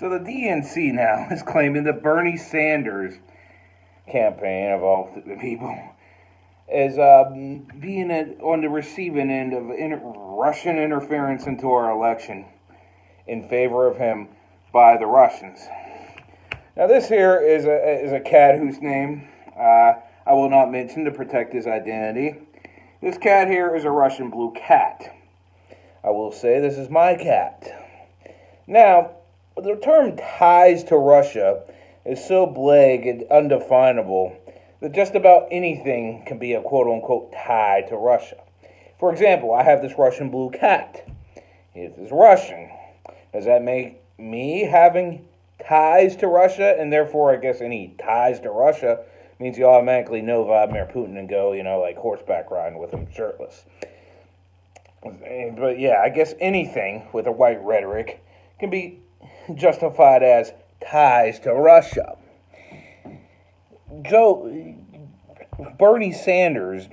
So the DNC now is claiming that Bernie Sanders' campaign, of all people, is being on the receiving end of Russian interference into our election in favor of him by the Russians. Now this here is a cat whose name I will not mention to protect his identity. This cat here is a Russian blue cat. I will say this is my cat. Now, the term ties to Russia is so vague and undefinable that just about anything can be a quote-unquote tie to Russia. For example, I have this Russian blue cat. It is Russian. Does that make me having ties to Russia, and therefore I guess any ties to Russia means you automatically know Vladimir Putin and go, like horseback riding with him shirtless. But yeah, I guess anything with a white rhetoric can be justified as ties to Russia. Bernie Sanders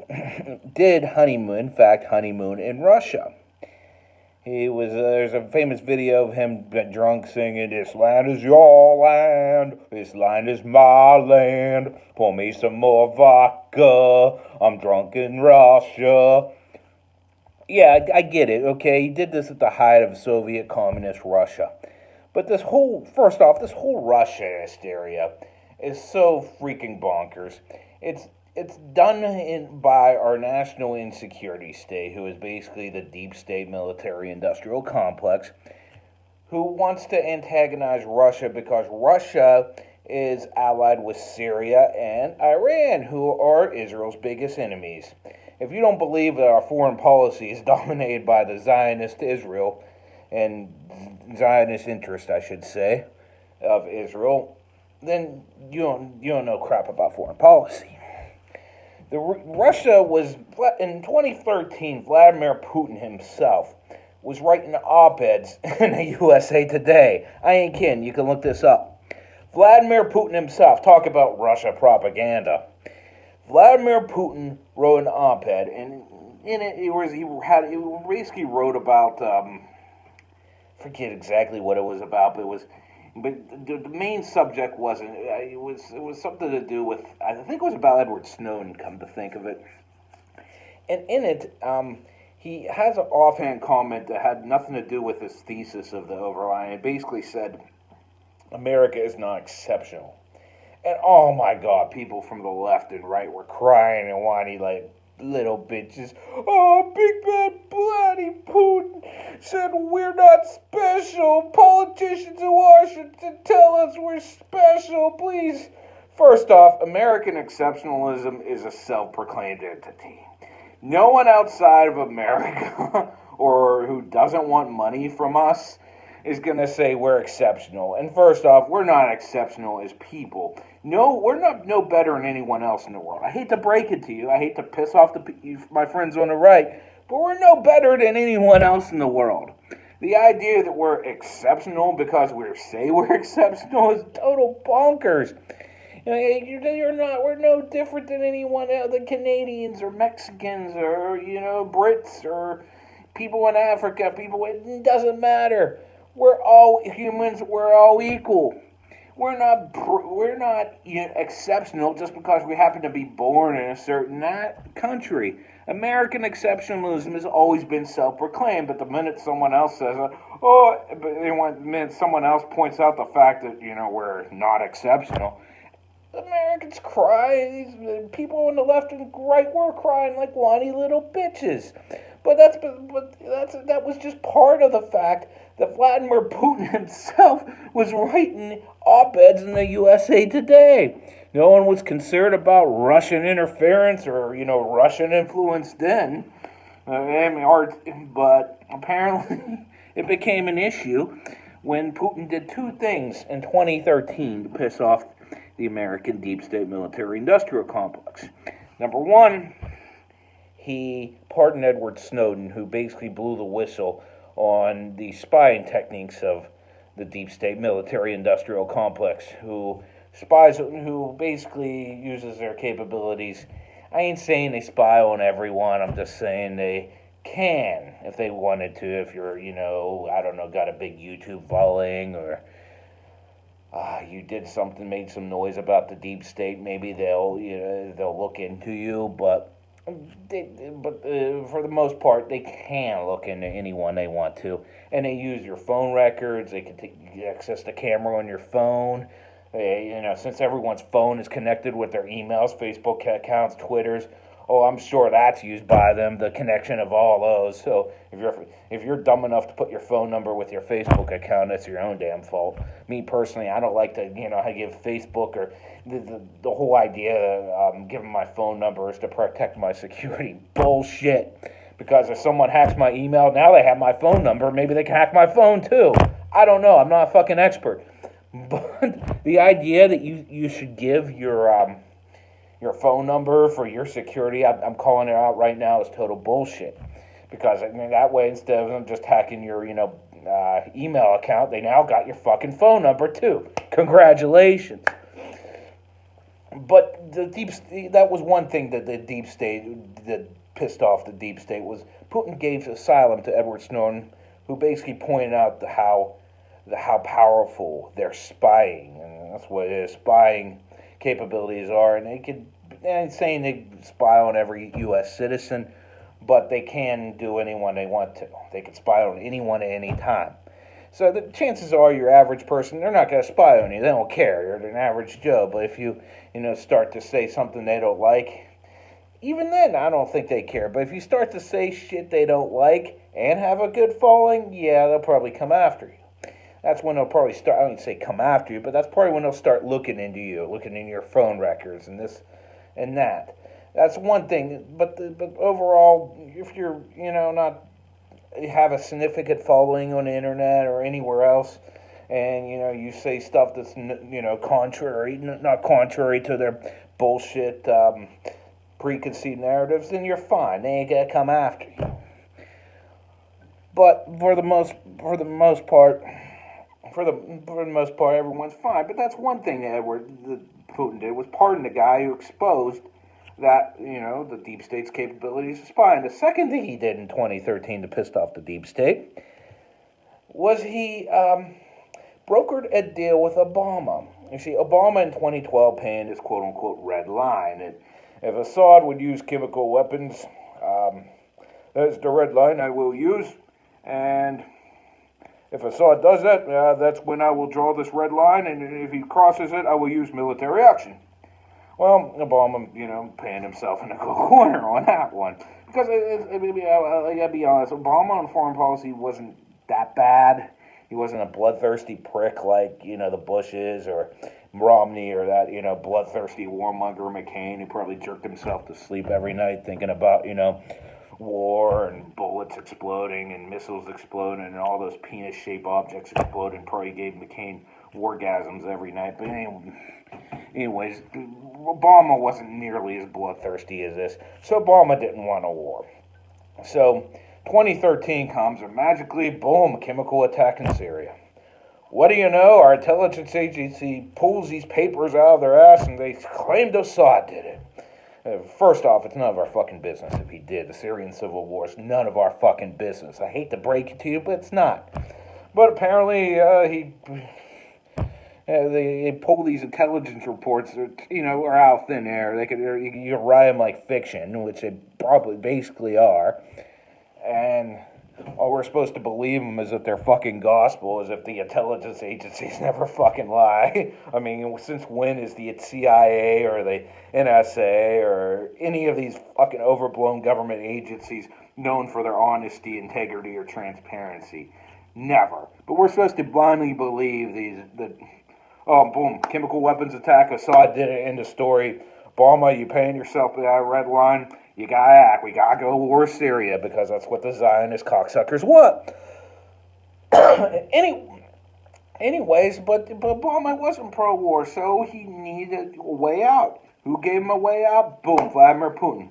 did honeymoon in Russia. There's a famous video of him drunk singing, "This land is your land, this land is my land, pour me some more vodka, I'm drunk in Russia." Yeah, I get it, okay? He did this at the height of Soviet communist Russia. But this whole Russia hysteria is so freaking bonkers. It's done by our national insecurity state, who is basically the deep state military-industrial complex, who wants to antagonize Russia because Russia is allied with Syria and Iran, who are Israel's biggest enemies. If you don't believe that our foreign policy is dominated by the Zionist Israel and Zionist interest, I should say, of Israel, then you don't know crap about foreign policy. Russia was, in 2013, Vladimir Putin himself was writing op-eds in the USA Today. I ain't kidding, you can look this up. Vladimir Putin himself, talk about Russia propaganda. Vladimir Putin wrote an op-ed, and in it, he basically wrote about, forget exactly what it was about, but the main subject wasn't. It was something to do with. I think it was about Edward Snowden. Come to think of it, and in it, he has an offhand comment that had nothing to do with his thesis of the overlying. It basically said, "America is not exceptional," and oh my God, people from the left and right were crying and whining like little bitches. "Oh, big bad bloody Putin said we're not special. Politicians in Washington tell us we're special, please." First off, American exceptionalism is a self-proclaimed entity. No one outside of America or who doesn't want money from us is going to say we're exceptional. And first off, we're not exceptional as people. No, we're not no better than anyone else in the world. I hate to break it to you. I hate to piss off my friends on the right, but we're no better than anyone else in the world. The idea that we're exceptional because we say we're exceptional is total bonkers. You're not. We're no different than anyone else. The Canadians or Mexicans or Brits or people in Africa. It doesn't matter. We're all humans. We're all equal. We're not exceptional just because we happen to be born in a certain country. American exceptionalism has always been self-proclaimed, but the minute someone else says the minute someone else points out the fact that we're not exceptional, Americans cry. These people on the left and right were crying like whiny little bitches. But that was just part of the fact that Vladimir Putin himself was writing op-eds in the USA Today. No one was concerned about Russian interference or Russian influence then. But apparently it became an issue when Putin did two things in 2013 to piss off the American deep state military-industrial complex. Number one, he pardoned Edward Snowden, who basically blew the whistle on the spying techniques of the deep state military-industrial complex, who basically uses their capabilities. I ain't saying they spy on everyone, I'm just saying they can if they wanted to, if you're, got a big YouTube following or you did something, made some noise about the deep state, maybe they'll look into you, but for the most part, they can look into anyone they want to, and they use your phone records. They can access the camera on your phone. Since everyone's phone is connected with their emails, Facebook accounts, Twitters. Oh, I'm sure that's used by them. The connection of all those. So if you're dumb enough to put your phone number with your Facebook account, that's your own damn fault. Me personally, I don't like to give Facebook or the whole idea of giving my phone number is to protect my security. Bullshit. Because if someone hacks my email, now they have my phone number. Maybe they can hack my phone too. I don't know. I'm not a fucking expert. But the idea that you should give your phone number for your security, I'm calling it out right now, is total bullshit. Because that way, instead of them just hacking your email account, they now got your fucking phone number too. Congratulations. But that was one thing that the deep state that pissed off the deep state was Putin gave asylum to Edward Snowden, who basically pointed out how powerful their spying, and that's what it is, spying capabilities are, and and saying they spy on every U.S. citizen, but they can do anyone they want to. They can spy on anyone at any time. So the chances are your average person, they're not going to spy on you. They don't care. They're an average Joe. But if you start to say something they don't like, even then, I don't think they care. But if you start to say shit they don't like and have a good following, yeah, they'll probably come after you. That's when they'll probably start, I don't say come after you, but that's probably when they'll start looking into you, looking in your phone records and this and that. That's one thing. But overall, if you're, not have a significant following on the internet or anywhere else, and you say stuff that's contrary, not contrary to their bullshit preconceived narratives, then you're fine. They ain't gonna come after you. But for the most part, everyone's fine. But that's one thing that Putin did, was pardon the guy who exposed that, the deep state's capabilities of spying. The second thing he did in 2013 to piss off the deep state was he brokered a deal with Obama. You see, Obama in 2012 panned his quote-unquote red line. If Assad would use chemical weapons, that's the red line I will use. And if Assad does that, that's when I will draw this red line. And if he crosses it, I will use military action. Well, Obama, panned himself in a corner on that one. Because, I gotta be honest, Obama on foreign policy wasn't that bad. He wasn't a bloodthirsty prick like, the Bushes or Romney or that, bloodthirsty warmonger McCain who probably jerked himself to sleep every night thinking about, war and bullets exploding and missiles exploding and all those penis-shaped objects exploding. Probably gave McCain orgasms every night. But anyways, Obama wasn't nearly as bloodthirsty as this, so Obama didn't want a war. So 2013 comes and magically, boom, chemical attack in Syria. What do you know? Our intelligence agency pulls these papers out of their ass and they claimed Assad did it. First off, it's none of our fucking business if he did. The Syrian civil war is none of our fucking business. I hate to break it to you, but it's not. But apparently, they pull these intelligence reports that, are out of thin air. You can write them like fiction, which they probably basically are. And all we're supposed to believe them as if they're fucking gospel, as if the intelligence agencies never fucking lie. I mean, since when is the CIA or the NSA or any of these fucking overblown government agencies known for their honesty, integrity, or transparency? Never. But we're supposed to blindly believe boom, chemical weapons attack, Assad did it, end of story. Obama, you paying yourself that red line. You gotta act. We gotta go to war with Syria because that's what the Zionist cocksuckers want. Anyways, but Obama wasn't pro-war, so he needed a way out. Who gave him a way out? Boom, Vladimir Putin.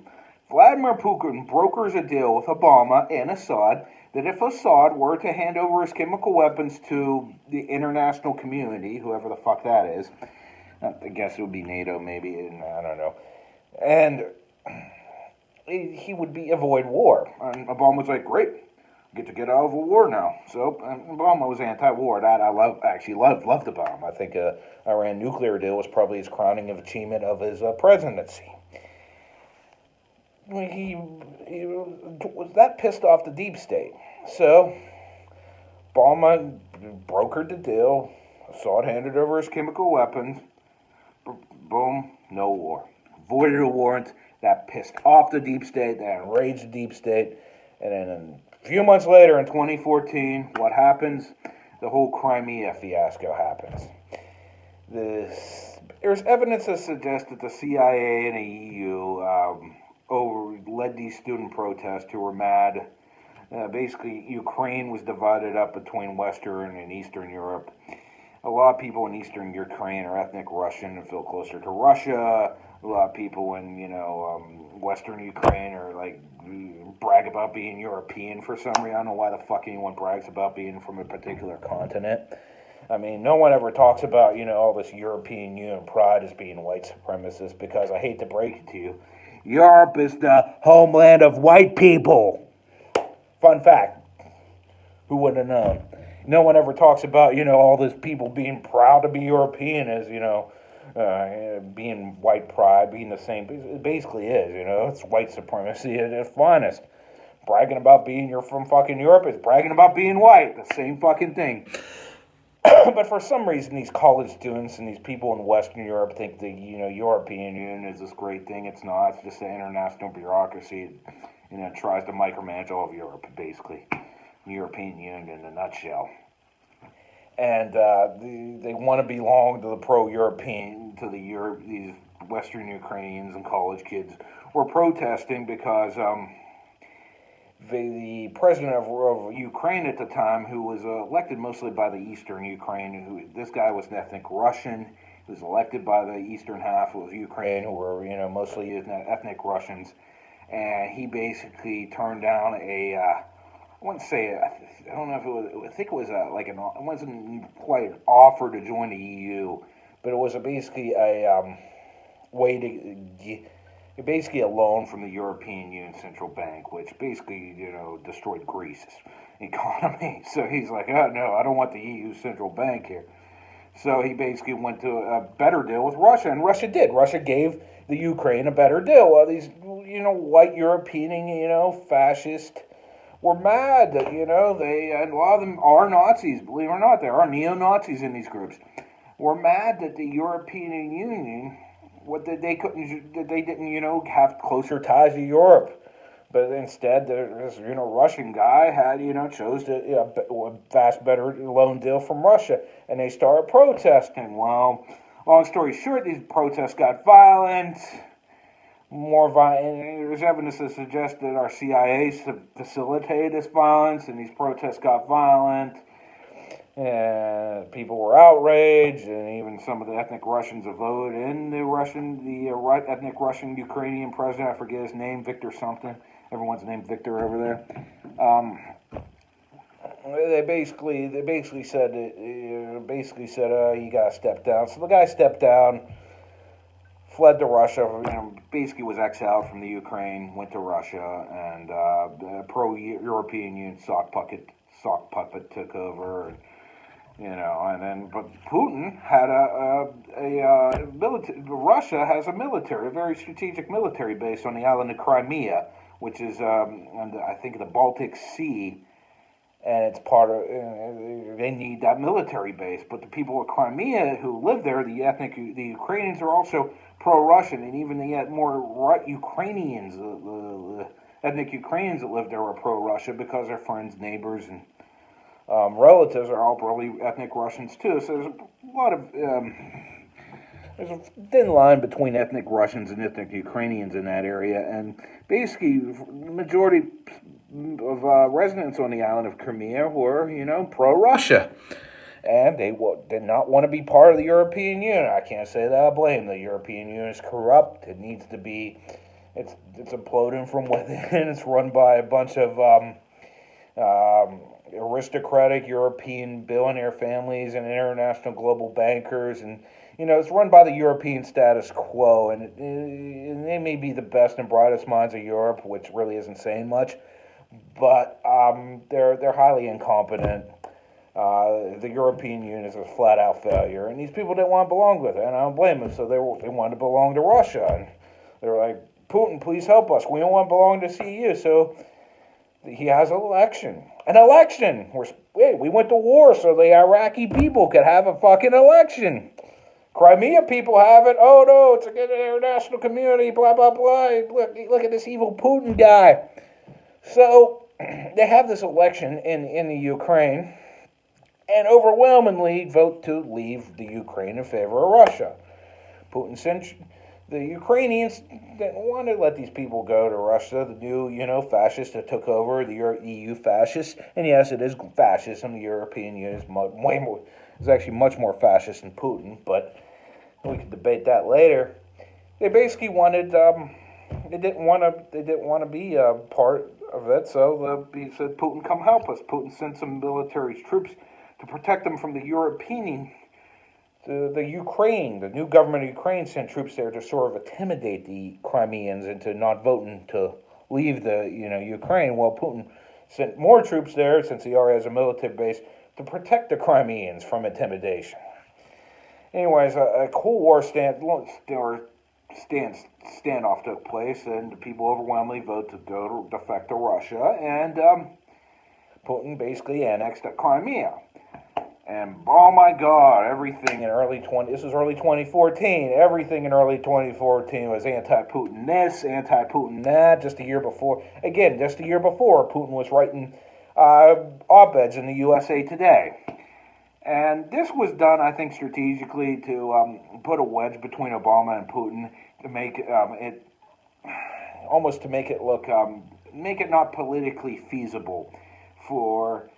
Vladimir Putin brokers a deal with Obama and Assad that if Assad were to hand over his chemical weapons to the international community, whoever the fuck that is, I guess it would be NATO maybe, I don't know, and he would avoid war. And Obama was like, great, get out of a war now. So Obama was anti-war. That I loved Obama. I think Iran nuclear deal was probably his crowning achievement of his presidency. He was that pissed off the deep state. So Obama brokered the deal. Assad handed over his chemical weapons. Boom, no war. Voided a warrant. That pissed off the deep state. That enraged the deep state. And then a few months later, in 2014, what happens? The whole Crimea fiasco happens. There's evidence that suggests that the CIA and the EU led these student protests who were mad. Basically, Ukraine was divided up between Western and Eastern Europe. A lot of people in Eastern Ukraine are ethnic Russian and feel closer to Russia. A lot of people in, Western Ukraine are brag about being European for some reason. I don't know why the fuck anyone brags about being from a particular continent. I mean, no one ever talks about, all this European Union pride as being white supremacist, because I hate to break it to you, Europe is the homeland of white people. Fun fact. Who would have known? No one ever talks about, all these people being proud to be European as, being white pride, being the same. It basically is, it's white supremacy at its finest. Bragging about being you're from fucking Europe is bragging about being white. The same fucking thing. But for some reason, these college students and these people in Western Europe think the, European Union is this great thing. It's not. It's just an international bureaucracy. It tries to micromanage all of Europe, basically. The European Union in a nutshell. And they want to belong to the pro-European, to these Western Ukrainians and college kids were protesting because the president of Ukraine at the time, who was elected mostly by the Eastern Ukraine, this guy was an ethnic Russian. He was elected by the eastern half of Ukraine, who were mostly ethnic Russians, and he basically turned down I wouldn't say, I don't know if it was, I think it was it wasn't quite an offer to join the EU, but it was basically a way to, basically a loan from the European Union Central Bank, which basically, destroyed Greece's economy. So he's like, oh no, I don't want the EU Central Bank here. So he basically went to a better deal with Russia, and Russia did. Russia gave the Ukraine a better deal. Well, these, white European, fascist were mad that, and a lot of them are Nazis, believe it or not. There are neo-Nazis in these groups. Were mad that the European Union, they didn't, have closer ties to Europe. But instead, this, Russian guy had, chose a vast better loan deal from Russia. And they started protesting. Well, long story short, these protests got violent. More violent. There's evidence that suggests that our CIA facilitated this violence, and these protests got violent, and people were outraged, and even some of the ethnic Russians voted in the ethnic Russian Ukrainian president. I forget his name, Victor something. Everyone's named Victor over there. They basically said you gotta step down. So the guy stepped down. Fled to Russia, basically was exiled from the Ukraine, went to Russia, and the pro-European Union sock puppet took over, but Putin had a military. Russia has a very strategic military base on the island of Crimea, which is I think the Baltic Sea, and it's part of. They need that military base, but the people of Crimea who live there, the Ukrainians, are also pro-Russian, and even the more Ukrainians, the ethnic Ukrainians that live there are pro-Russia because their friends, neighbors, and relatives are all probably ethnic Russians too. So there's a lot of there's a thin line between ethnic Russians and ethnic Ukrainians in that area, and basically the majority of residents on the island of Crimea were, pro-Russia. And they did not want to be part of the European Union. I can't say that I blame the European Union. Is corrupt. It needs to be. It's imploding from within. It's run by a bunch of aristocratic European billionaire families and international global bankers, and it's run by the European status quo. And they may be the best and brightest minds of Europe, which really isn't saying much. but they're highly incompetent. The European Union is a flat-out failure, and these people didn't want to belong with it, and I don't blame them. So they wanted to belong to Russia, and they were like, Putin, please help us. We don't want to belong to the EU. So he has an election. An election. We went to war so the Iraqi people could have a fucking election. Crimea people have it. Oh no, it's against the international community. Blah blah blah. Look at this evil Putin guy. So they have this election in the Ukraine, and overwhelmingly vote to leave the Ukraine in favor of Russia. Putin sent the Ukrainians didn't want to let these people go to Russia, the new, fascists that took over, the EU fascists. And yes, it is fascism. The European Union is actually much more fascist than Putin, but we could debate that later. They basically wanted, they didn't want to be a part of it, so he said, Putin, come help us. Putin sent some military troops to protect them from the European. The Ukraine, the new government of Ukraine sent troops there to sort of intimidate the Crimeans into not voting to leave the, Ukraine. Well, Putin sent more troops there, since he already has a military base, to protect the Crimeans from intimidation. Anyways, a Cold War standoff took place, and the people overwhelmingly vote to go to defect to Russia, and Putin basically annexed Crimea. And oh my God, everything in this was early 2014. Everything in early 2014 was anti-Putin this, anti-Putin that. Just a year before, Putin was writing op-eds in the USA Today. And this was done, I think, strategically to put a wedge between Obama and Putin to make it look, make it not politically feasible for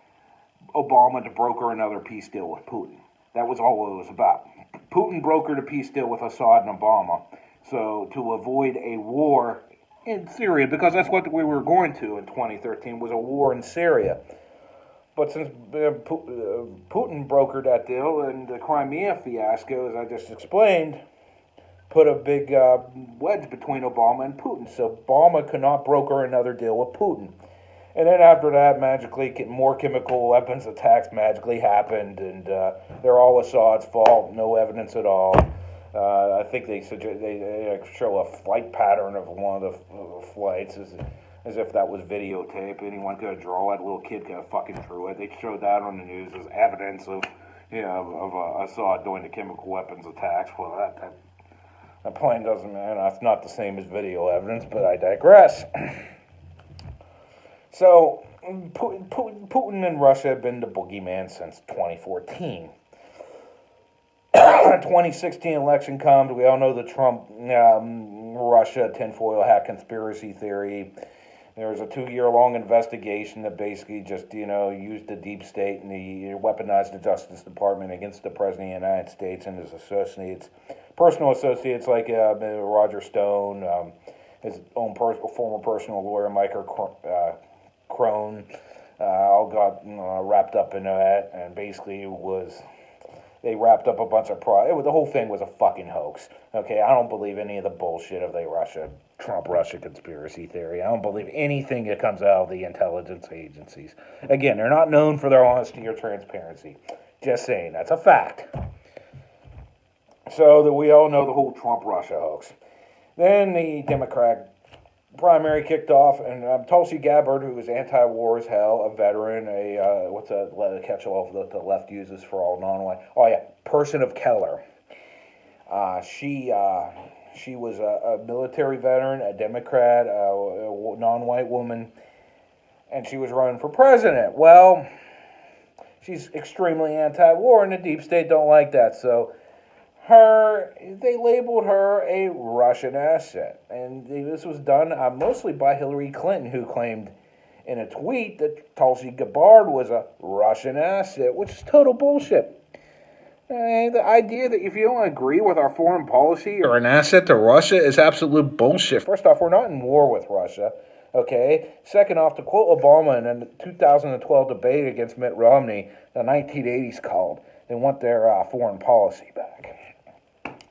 Obama to broker another peace deal with Putin. That was all it was about. Putin brokered a peace deal with Assad and Obama, so to avoid a war in Syria, because that's what we were going to in 2013, was a war in Syria. But since Putin brokered that deal, and the Crimea fiasco, as I just explained, put a big wedge between Obama and Putin, so Obama could not broker another deal with Putin. And then after that, magically, more chemical weapons attacks magically happened, and they're all Assad's fault, no evidence at all. I think they show a flight pattern of one of the flights as if that was videotape. Anyone could draw it, a little kid could have fucking drew it. They showed that on the news as evidence of Assad doing the chemical weapons attacks. Well, that plane doesn't matter. That's not the same as video evidence, but I digress. So, Putin and Russia have been the boogeyman since 2014. 2016 election comes. We all know the Trump, Russia tinfoil hat conspiracy theory. There was a 2-year-long investigation that basically just, used the deep state and weaponized the Justice Department against the President of the United States and his associates, personal associates like Roger Stone, his own former personal lawyer, Michael Crone, all got wrapped up in that, and basically they wrapped up a bunch of the whole thing was a fucking hoax. Okay, I don't believe any of the bullshit of the Trump-Russia conspiracy theory. I don't believe anything that comes out of the intelligence agencies. Again, they're not known for their honesty or transparency. Just saying, that's a fact. So that we all know the whole Trump-Russia hoax. Then the Democrat primary kicked off, and Tulsi Gabbard, who is anti-war as hell, a veteran, what's a catch-all that the left uses for all non-white? Oh yeah, person of color. She was a military veteran, a Democrat, a non-white woman, and she was running for president. Well, she's extremely anti-war, and the deep state don't like that, so they labeled her a Russian asset. And this was done mostly by Hillary Clinton, who claimed in a tweet that Tulsi Gabbard was a Russian asset, which is total bullshit. The idea that if you don't agree with our foreign policy, you're an asset to Russia is absolute bullshit. First off, we're not in war with Russia, okay? Second off, to quote Obama in the 2012 debate against Mitt Romney, the 1980s called, they want their foreign policy back.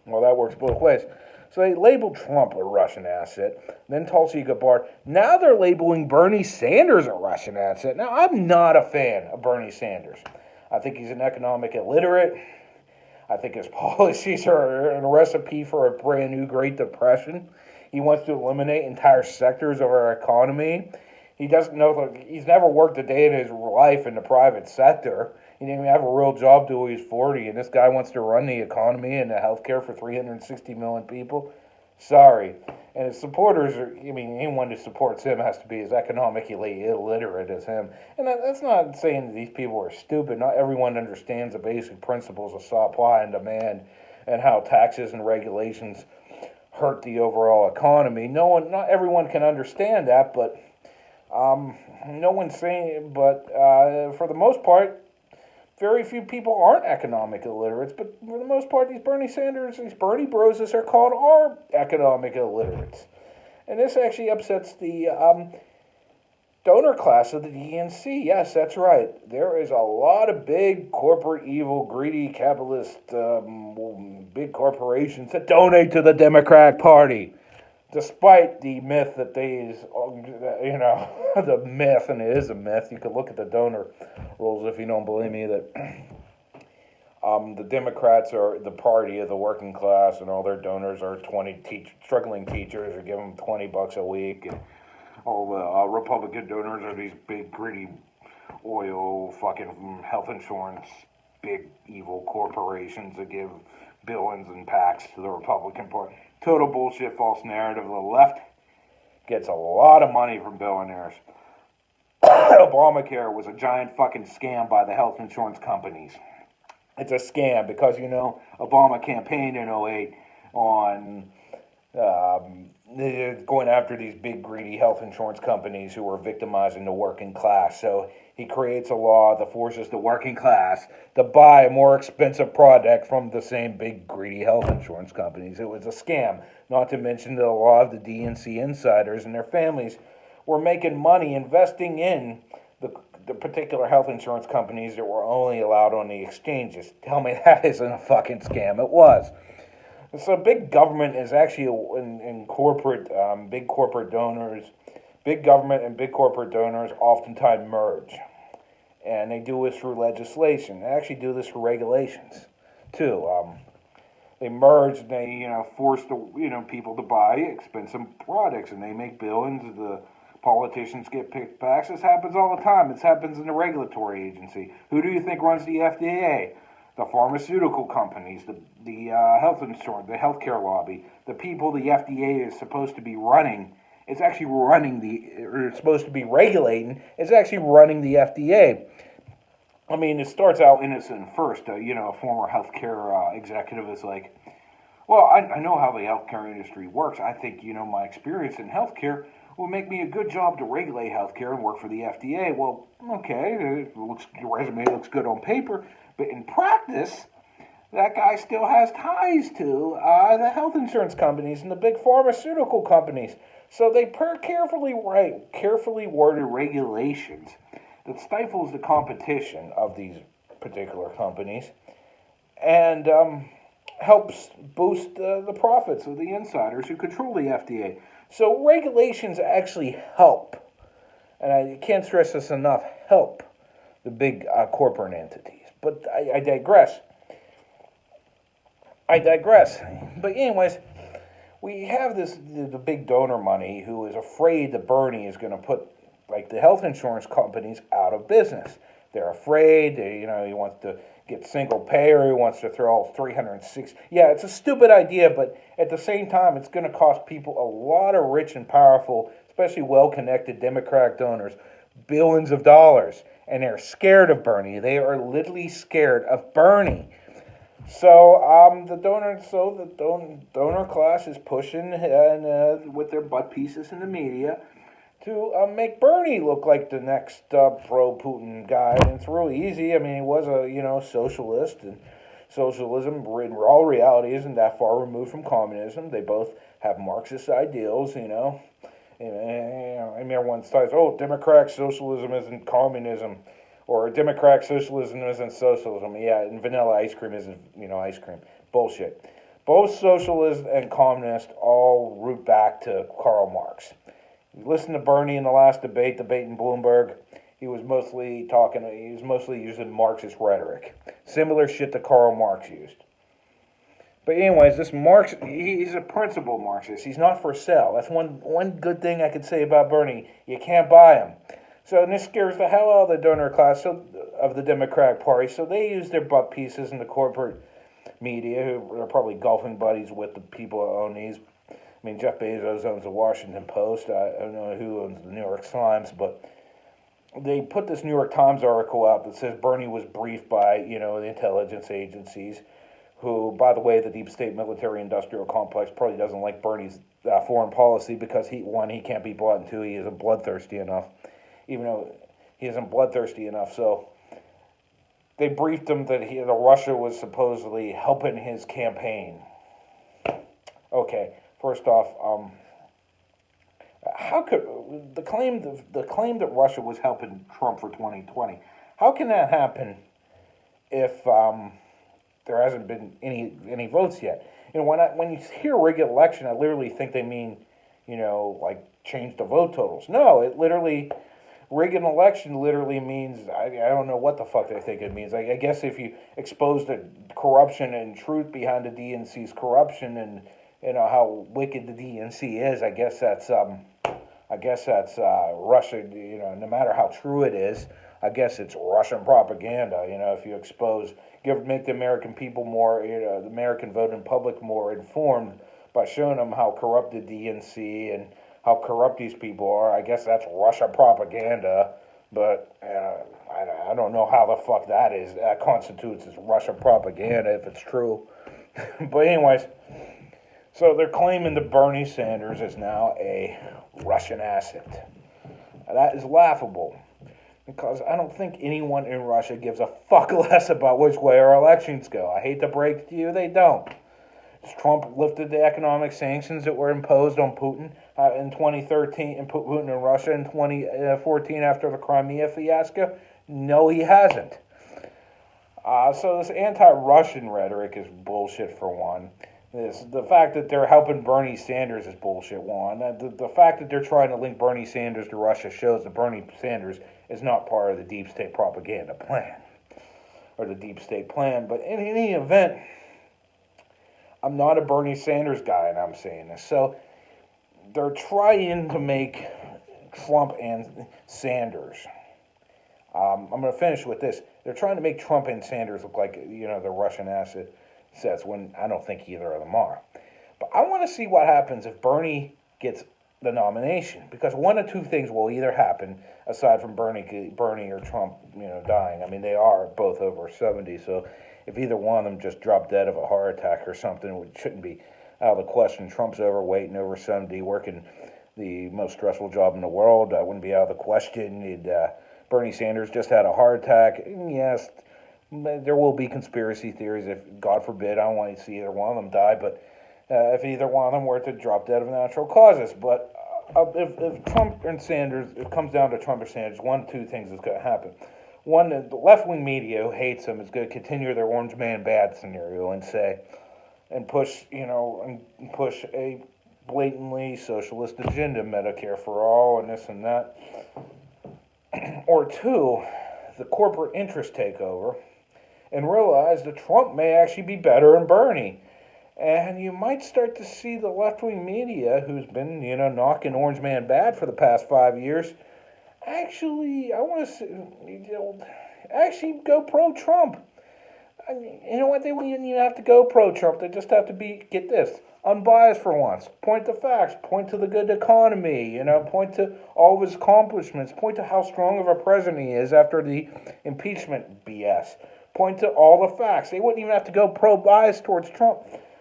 Well, that works both ways. So they labeled Trump a Russian asset, then Tulsi Gabbard. Now they're labeling Bernie Sanders a Russian asset. Now, I'm not a fan of Bernie Sanders. I think he's an economic illiterate. I think his policies are a recipe for a brand new Great Depression. He wants to eliminate entire sectors of our economy. He doesn't know, he's never worked a day in his life in the private sector. He didn't even have a real job till he was 40, and this guy wants to run the economy and the healthcare for 360 million people. Sorry. And his supporters are, anyone who supports him has to be as economically illiterate as him. And that's not saying that these people are stupid. Not everyone understands the basic principles of supply and demand and how taxes and regulations hurt the overall economy. Not everyone can understand that, but no one's saying, but for the most part, very few people aren't economic illiterates, but for the most part, these Bernie Sanders, these Bernie bros, as they're called, are economic illiterates. And this actually upsets the donor class of the DNC. Yes, that's right. There is a lot of big corporate evil, greedy, capitalist, big corporations that donate to the Democratic Party. Despite the myth that the myth, and it is a myth, you could look at the donor rolls if you don't believe me, that the Democrats are the party of the working class and all their donors are struggling teachers who give them $20 a week, and all the Republican donors are these big, greedy oil, fucking health insurance, big, evil corporations that give billions in PACs to the Republican Party. Total bullshit, false narrative. The left gets a lot of money from billionaires. Obamacare was a giant fucking scam by the health insurance companies. It's a scam because, Obama campaigned in 2008 on going after these big greedy health insurance companies who were victimizing the working class. So he creates a law that forces the working class to buy a more expensive product from the same big greedy health insurance companies. It was a scam, not to mention that a lot of the DNC insiders and their families were making money investing in the particular health insurance companies that were only allowed on the exchanges. Tell me that isn't a fucking scam. It was. So big government is actually in corporate, big corporate donors, big government and big corporate donors oftentimes merge. And they do this through legislation. They actually do this through regulations, too. They merge and they, force people to buy expensive products, and they make billions. The politicians get picked back. This happens all the time. This happens in the regulatory agency. Who do you think runs the FDA? The pharmaceutical companies, the health insurance, the healthcare lobby, the people the FDA is supposed to be running. It's actually it's supposed to be regulating. It's actually running the FDA. It starts out innocent first. A former healthcare executive is like, well, I know how the healthcare industry works. I think, my experience in healthcare will make me a good job to regulate healthcare and work for the FDA. Well, okay, your resume looks good on paper, but in practice, that guy still has ties to the health insurance companies and the big pharmaceutical companies. So they carefully worded regulations that stifles the competition of these particular companies and helps boost the profits of the insiders who control the FDA. So regulations actually help, and I can't stress this enough, help the big corporate entities. But I digress. But anyways, we have the big donor money who is afraid that Bernie is going to put the health insurance companies out of business. They're afraid. He wants to get single payer. He wants to throw all 306. Yeah, it's a stupid idea, but at the same time, it's going to cost people a lot of rich and powerful, especially well-connected Democratic donors, billions of dollars. And they're scared of Bernie. They are literally scared of Bernie. So the donor class is pushing with their butt pieces in the media to make Bernie look like the next pro-Putin guy. And it's really easy. He was a socialist, and socialism in all reality isn't that far removed from communism. They both have Marxist ideals, everyone says, democratic socialism isn't communism, or democratic socialism isn't socialism. Yeah, and vanilla ice cream isn't, ice cream. Bullshit. Both socialists and communists all root back to Karl Marx. You listen to Bernie in the last debating Bloomberg. He was mostly using Marxist rhetoric. Similar shit that Karl Marx used. But anyways, this Marx, he's a principled Marxist. He's not for sale. That's one good thing I could say about Bernie. You can't buy him. So and this scares the hell out of the donor class of the Democratic Party. So they use their butt pieces in the corporate media, who are probably golfing buddies with the people who own these. I mean, Jeff Bezos owns the Washington Post. I don't know who owns the New York Times, but they put this New York Times article out that says Bernie was briefed by, the intelligence agencies, who, by the way, the deep state military-industrial complex probably doesn't like Bernie's foreign policy because, he can't be bought, and two, he isn't bloodthirsty enough. Even though he isn't bloodthirsty enough, so they briefed him that Russia was supposedly helping his campaign. Okay, first off, how could the claim that Russia was helping Trump for 2020? How can that happen if there hasn't been any votes yet? When you hear rigged election, I literally think they mean like change the vote totals. No, it literally. Rigged an election literally means, I don't know what the fuck they think it means. I guess if you expose the corruption and truth behind the DNC's corruption and how wicked the DNC is, I guess that's Russia. No matter how true it is, I guess it's Russian propaganda. If you make the American people more, the American voting public more informed by showing them how corrupt the DNC and how corrupt these people are, I guess that's Russia propaganda, but I don't know how the fuck that constitutes as Russia propaganda if it's true. But anyways, so they're claiming that Bernie Sanders is now a Russian asset. That is laughable, because I don't think anyone in Russia gives a fuck less about which way our elections go. I hate to break it to you, they don't. Trump lifted the economic sanctions that were imposed on Putin in 2013 and Putin in Russia in 2014 after the Crimea fiasco? No, he hasn't. So this anti-Russian rhetoric is bullshit for one. The fact that they're helping Bernie Sanders is bullshit one. The fact that they're trying to link Bernie Sanders to Russia shows that Bernie Sanders is not part of the deep state propaganda plan or the deep state plan. But in any event, I'm not a Bernie Sanders guy, and I'm saying this. So they're trying to make Trump and Sanders. I'm going to finish with this. They're trying to make Trump and Sanders look like, the Russian assets when I don't think either of them are. But I want to see what happens if Bernie gets the nomination, because one of two things will either happen aside from Bernie or Trump, dying. I mean, they are both over 70, so if either one of them just dropped dead of a heart attack or something, it shouldn't be out of the question. Trump's overweight and over 70, working the most stressful job in the world. That wouldn't be out of the question. Bernie Sanders just had a heart attack. Yes, there will be conspiracy theories. If, God forbid, I don't want to see either one of them die, but if either one of them were to drop dead of natural causes. But if Trump and Sanders, it comes down to Trump or Sanders, one of two things is going to happen. One, the left-wing media who hates him is going to continue their orange man bad scenario and push a blatantly socialist agenda, Medicare for all and this and that. Or two, the corporate interests take over and realize that Trump may actually be better than Bernie. And you might start to see the left-wing media, who's been, knocking orange man bad for the past 5 years, actually go pro-Trump. You know what? They wouldn't even have to go pro-Trump. They just have to get this, unbiased for once. Point to facts. Point to the good economy. Point to all of his accomplishments. Point to how strong of a president he is after the impeachment BS. Point to all the facts. They wouldn't even have to go pro-biased towards Trump.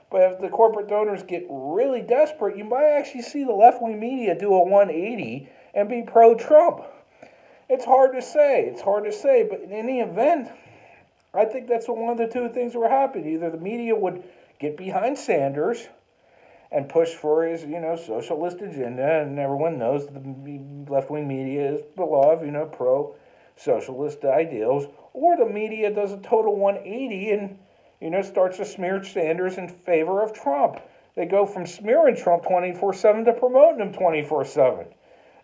But if the corporate donors get really desperate, you might actually see the left-wing media do a 180 and be pro-Trump. It's hard to say, but in any event, I think that's one of the two things that were happening. Either the media would get behind Sanders and push for his, socialist agenda, and everyone knows the left-wing media is beloved, pro-socialist ideals, or the media does a total 180 and, starts to smear Sanders in favor of Trump. They go from smearing Trump 24/7 to promoting him 24/7.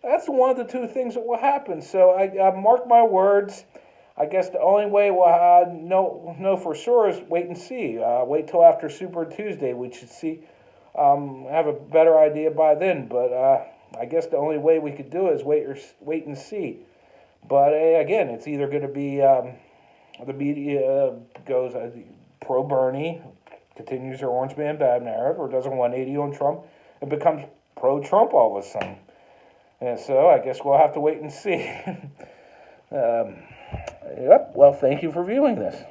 That's one of the two things that will happen. So I mark my words. I guess the only way we'll know for sure is wait and see. Wait till after Super Tuesday. We should see, have a better idea by then. But I guess the only way we could do it is wait and see. But again, it's either going to be the media goes pro Bernie, continues their orange man bad narrative, or does a 180 on Trump and becomes pro Trump all of a sudden. And so I guess we'll have to wait and see. Yep. Well, thank you for viewing this.